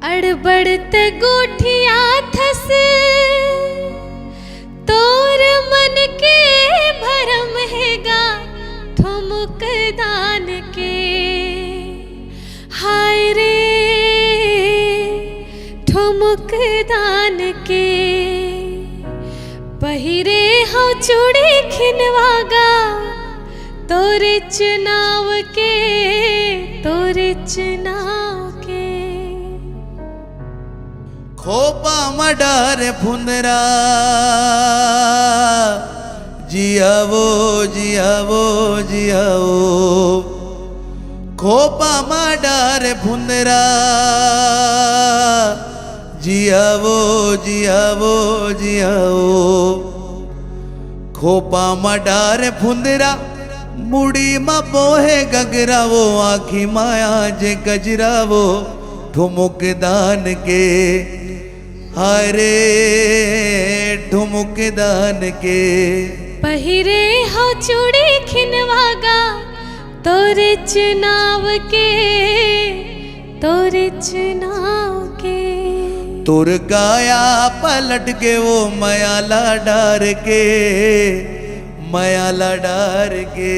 अड़बड़ते गोठिया थस तोर मन के भरम हैगा ठुमुक दान के। हाय रे ठुमुक दान के पहिरे हो चूड़ी खिनवागा तोरे चुनाव के तोरे चुनाव के। खोपा मडार फुंदरा जियावो जियावो जियावो। खोपा मडार फुंदरा जियावो जियावो जियावो। खोपा मडार फुंदरा मुड़ी मा बोहे गगरावो आखी माया जे गजरावो ठुमुक दान के। हाय रे ठुमुक दान के पहिरे हो चूड़ी खिनवागा तोरे चुनाव के तोरे चुनाव के। तुर गाया पलट के वो मयाला डार के मयाला डार के।